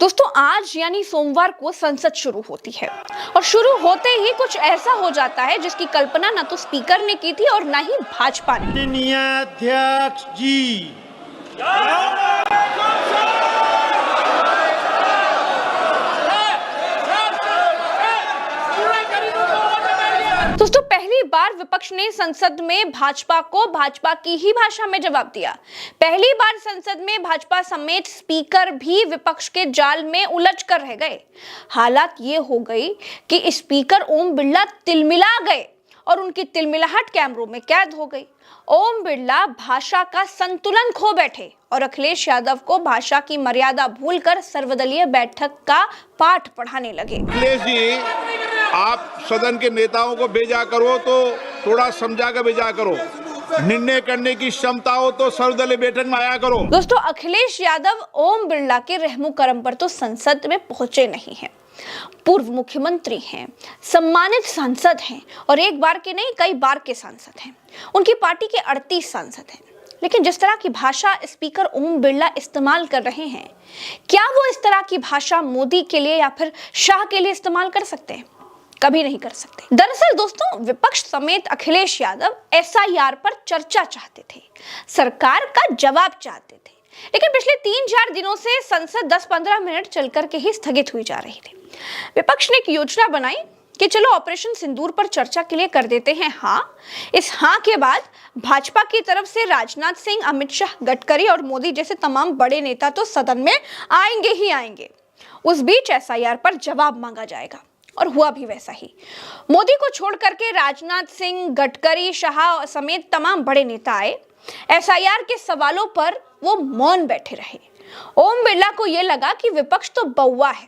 दोस्तों आज यानी सोमवार को संसद शुरू होती है और शुरू होते ही कुछ ऐसा हो जाता है जिसकी कल्पना न तो स्पीकर ने की थी और न ही भाजपा ने। माननीय अध्यक्ष जी, दोस्तों पहली बार विपक्ष ने संसद में भाजपा को भाजपा की ही भाषा में जवाब दिया। पहली बार संसद में भाजपा समेत स्पीकर भी विपक्ष के जाल में उलझ कर रह गए। हालात ये हो गई कि स्पीकर ओम बिरला तिलमिला गए और उनकी तिलमिलाहट कैमरों में कैद हो गई। ओम बिरला भाषा का संतुलन खो बैठे और अखिलेश यादव को भाषा की मर्यादा भूलकर सर्वदलीय बैठक का पाठ पढ़ाने लगे। अखिलेश जी, आप सदन के नेताओं को भेजा करो तो थोड़ा समझा कर भेजा करो। निर्णय करने की क्षमता हो तो सर्वदलीय बैठक में आया करो। दोस्तों अखिलेश यादव ओम बिरला के रहमो करम पर तो संसद में पहुंचे नहीं हैं। पूर्व मुख्यमंत्री हैं, सम्मानित सांसद हैं और एक बार के नहीं कई बार के सांसद हैं। उनकी पार्टी के 38 सांसद हैं। लेकिन जिस तरह की भाषा स्पीकर ओम बिरला इस्तेमाल कर रहे हैं, क्या वो इस तरह की भाषा मोदी के लिए या फिर शाह के लिए इस्तेमाल कर सकते हैं? कभी नहीं कर सकते। दरअसल दोस्तों विपक्ष समेत अखिलेश यादव एसआईआर पर चर्चा चाहते थे, सरकार का जवाब चाहते थे। लेकिन पिछले 3-4 दिनों से संसद 10-15 मिनट चलकर के ही स्थगित हुई जा रही थी। विपक्ष ने एक योजना बनाई कि चलो ऑपरेशन सिंदूर पर चर्चा के लिए कर देते हैं हाँ। इस हाँ के बाद भाजपा की तरफ से राजनाथ सिंह, अमित शाह, गडकरी और मोदी जैसे तमाम बड़े नेता तो सदन में आएंगे ही आएंगे। उस बीच एसआईआर पर जवाब मांगा जाएगा और हुआ भी वैसा ही। मोदी को छोड़ करके राजनाथ सिंह, गडकरी, शाह समेत तमाम बड़े नेता आए। एसआईआर के सवालों पर वो मौन बैठे रहे। ओम बिरला को यह लगा कि विपक्ष तो बौआ है,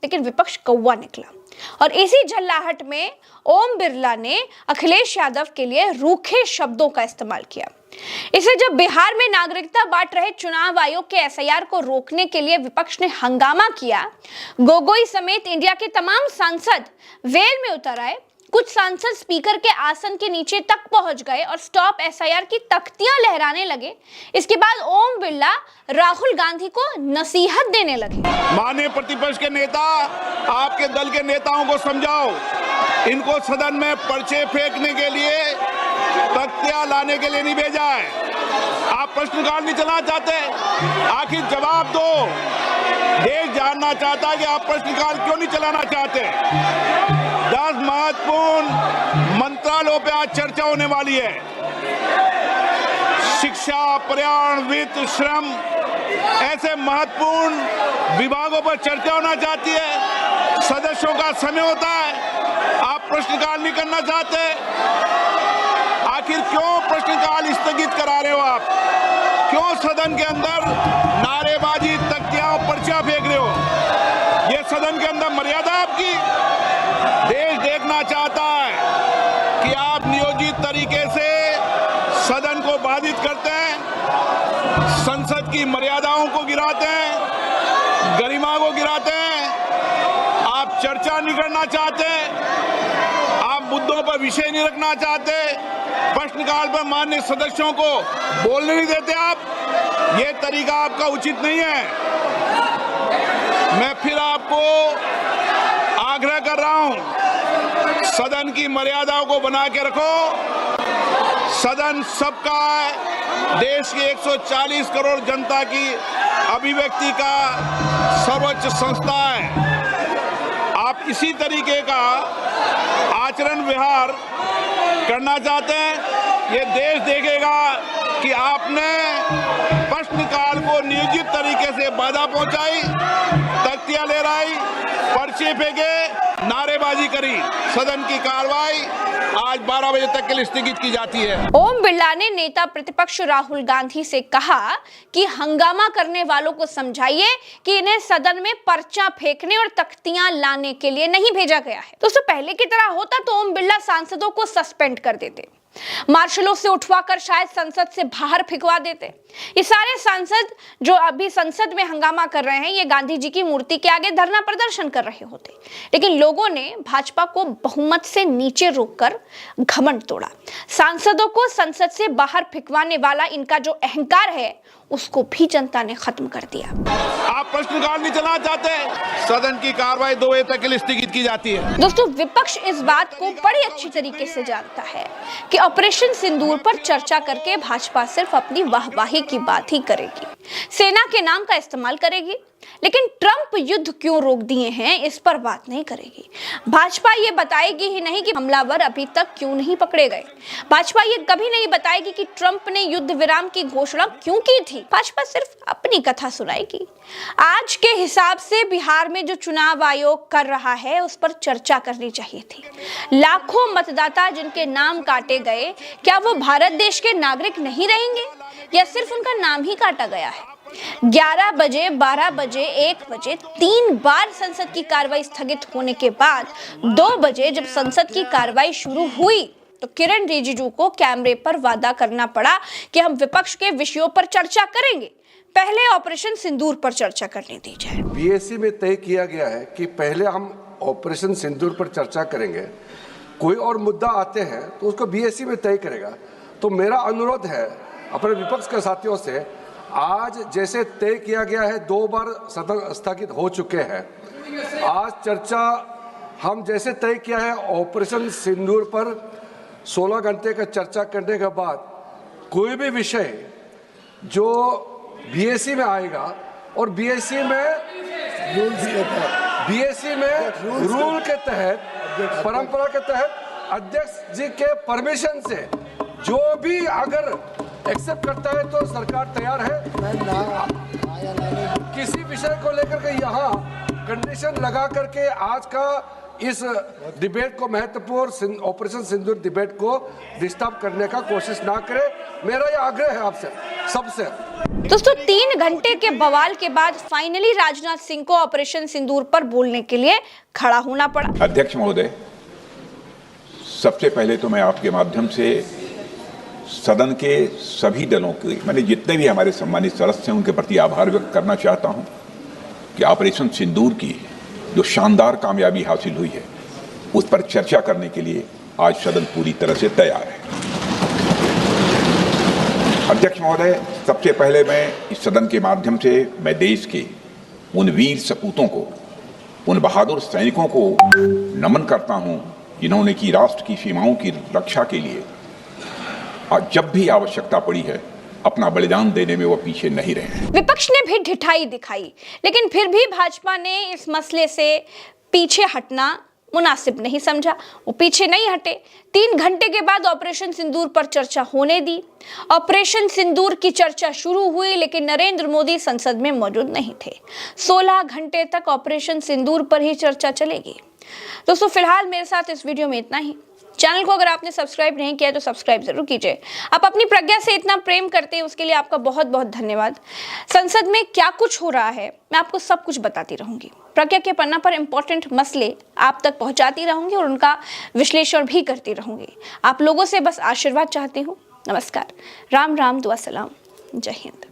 लेकिन विपक्ष कौवा निकला और इसी झल्लाहट में ओम बिरला ने अखिलेश यादव के लिए रूखे शब्दों का इस्तेमाल किया। इसे जब बिहार में नागरिकता बांट रहे चुनाव आयोग के एसआईआर को रोकने के लिए विपक्ष ने हंगामा किया, गोगोई समेत इंडिया के तमाम सांसद वेल में उतर आए। कुछ सांसद स्पीकर के आसन के नीचे तक पहुंच गए और स्टॉप एसआईआर की तख्तियां लहराने लगे। इसके बाद ओम बिरला राहुल गांधी को नसीहत देने लगे। माननीय प्रतिपक्ष के नेता, आपके दल के नेताओं को समझाओ, इनको सदन में पर्चे फेंकने के लिए, तख्तियां लाने के लिए नहीं भेजा है। आप प्रश्नकाल नहीं चलाना चाहते, आखिर जवाब दो। देश जानना चाहता है कि आप प्रश्नकाल क्यों नहीं चलाना चाहते। 10 महत्वपूर्ण मंत्रालयों पे आज चर्चा होने वाली है। शिक्षा, पर्यावरण, वित्त, श्रम, ऐसे महत्वपूर्ण विभागों पर चर्चा होना चाहती है। सदस्यों का समय होता है, आप प्रश्नकाल नहीं करना चाहते। आखिर क्यों प्रश्नकाल स्थगित करा रहे हो आप? क्यों सदन के अंदर नारेबाजी, तख्तियां, पर्चा फेंक रहे हो? ये सदन के अंदर मर्यादा आपकी? देश देखना चाहता है कि आप नियोजित तरीके से सदन को बाधित करते हैं, संसद की मर्यादाओं को गिराते हैं, गरिमा को गिराते हैं। आप चर्चा नहीं करना चाहते, आप मुद्दों पर विषय नहीं रखना चाहते, प्रश्नकाल पर माननीय सदस्यों को बोलने नहीं देते आप। ये तरीका आपका उचित नहीं है। मैं फिर आपको आग्रह कर रहा हूं, सदन की मर्यादाओं को बना के रखो। सदन सबका है, देश की 140 करोड़ जनता की अभिव्यक्ति का सर्वोच्च संस्था है। आप इसी तरीके का आचरण व्यवहार करना चाहते हैं, ये देश देखेगा कि आपने प्रश्नकाल को नियोजित तरीके से बाधा पहुंचाई, तख्तियां लहराई, पर्चे फेंके, नारेबाजी करी। सदन की कार्रवाई आज 12 बजे तक के लिए स्थगित की जाती है। ओम बिरला ने नेता प्रतिपक्ष राहुल गांधी से कहा कि हंगामा करने वालों को समझाइए कि इन्हें सदन में पर्चा फेंकने और तख्तियां लाने के लिए नहीं भेजा गया है। दोस्तों पहले की तरह होता तो ओम बिरला सांसदों को सस्पेंड कर देते, मार्शलों से उठवाकर शायद संसद से बाहर फेंकवा देते। ये सारे सांसद जो अभी संसद में हंगामा कर रहे हैं, ये गांधी जी की मूर्ति के आगे धरना प्रदर्शन कर रहे होते। लेकिन लोगों ने भाजपा को बहुमत से नीचे रोककर घमंड तोड़ा। सांसदों को संसद से बाहर फेंकवाने वाला इनका जो अहंकार है, उसको भी जनता ने खत्म कर दिया। आप प्रश्नकाल नहीं चलाना चाहते, सदन की कार्रवाई 2 बजे तक के लिए स्थगित की जाती है। दोस्तों, विपक्ष इस बात को बड़ी अच्छी तरीके से जानता है कि ऑपरेशन सिंदूर पर चर्चा करके भाजपा सिर्फ अपनी वाहवाही की बात ही करेगी, सेना के नाम का इस्तेमाल करेगी, लेकिन ट्रंप युद्ध क्यों रोक दिए हैं इस पर बात नहीं करेगी। भाजपा ये बताएगी ही नहीं कि हमलावर अभी तक क्यों नहीं पकड़े गए। भाजपा ये कभी नहीं बताएगी कि ट्रंप ने युद्ध विराम की घोषणा क्यों की थी। भाजपा सिर्फ अपनी कथा सुनाएगी। आज के हिसाब से बिहार में जो चुनाव आयोग कर रहा है उस पर चर्चा करनी चाहिए थी। लाखों मतदाता जिनके नाम काटे गए, क्या वो भारत देश के नागरिक नहीं रहेंगे या सिर्फ उनका नाम ही काटा गया है? 11 बजे, 12 बजे, 1 बजे 3 बार संसद की कार्रवाई स्थगित होने के बाद 2 बजे जब संसद की कार्रवाई शुरू हुई तो किरण रिजिजू को कैमरे पर वादा करना पड़ा कि हम विपक्ष के विषयों पर चर्चा करेंगे, पहले ऑपरेशन सिंदूर पर चर्चा करने दी जाए। बीएससी में तय किया गया है कि पहले हम ऑपरेशन सिंदूर पर चर्चा करेंगे, कोई और मुद्दा आते हैं तो उसको बीएससी में तय करेगा। तो मेरा अनुरोध है अपने विपक्ष के साथियों से, आज जैसे तय किया गया है 2 बार सदन स्थगित हो चुके हैं, आज चर्चा हम जैसे तय किया है ऑपरेशन सिंदूर पर 16 घंटे का चर्चा करने के बाद कोई भी विषय जो बीएससी में आएगा और बीएससी में रूल के तहत, परंपरा के तहत अध्यक्ष जी के परमिशन से जो भी अगर एक्सेप्ट करता है तो सरकार तैयार है। किसी विषय को लेकर के यहाँ कंडीशन लगा करके आज का इस डिबेट को, महत्वपूर्ण ऑपरेशन सिंदूर डिबेट को डिस्टर्ब करने का कोशिश ना करें, मेरा यह आग्रह है आपसे सबसे। दोस्तों, 3 घंटे के बवाल के बाद फाइनली राजनाथ सिंह को ऑपरेशन सिंदूर पर बोलने के लिए खड़ा होना पड़ा। अध्यक्ष महोदय, सबसे पहले तो मैं आपके माध्यम से सदन के सभी दलों के, मैंने जितने भी हमारे सम्मानित सदस्य हैं उनके प्रति आभार व्यक्त करना चाहता हूं कि ऑपरेशन सिंदूर की जो शानदार कामयाबी हासिल हुई है उस पर चर्चा करने के लिए आज सदन पूरी तरह से तैयार है। अध्यक्ष महोदय, सबसे पहले मैं इस सदन के माध्यम से मैं देश के उन वीर सपूतों को, उन बहादुर सैनिकों को नमन करता हूं जिन्होंने की राष्ट्र की सीमाओं की रक्षा के लिए आज जब भी आवश्यकता पड़ी है अपना बलिदान देने में वो पीछे नहीं रहे। विपक्ष ने भी ढिठाई दिखाई, लेकिन फिर भी भाजपा ने इस मसले से पीछे हटना मुनासिब नहीं समझा। वो पीछे नहीं हटे। 3 घंटे के बाद ऑपरेशन सिंदूर पर चर्चा होने दी। ऑपरेशन सिंदूर की चर्चा शुरू हुई, लेकिन नरेंद्र मोदी संसद में मौजूद नहीं थे। 16 घंटे तक ऑपरेशन सिंदूर पर ही चर्चा चलेगी। दोस्तों, फिलहाल मेरे साथ इस वीडियो में इतना ही। चैनल को अगर आपने सब्सक्राइब नहीं किया तो सब्सक्राइब जरूर कीजिए। आप अपनी प्रज्ञा से इतना प्रेम करते हैं, उसके लिए आपका बहुत बहुत धन्यवाद। संसद में क्या कुछ हो रहा है मैं आपको सब कुछ बताती रहूंगी। प्रज्ञा के पन्ना पर इंपॉर्टेंट मसले आप तक पहुंचाती रहूंगी और उनका विश्लेषण भी करती रहूंगी। आप लोगों से बस आशीर्वाद चाहती हूँ। नमस्कार, राम राम, दुआ सलाम, जय हिंद।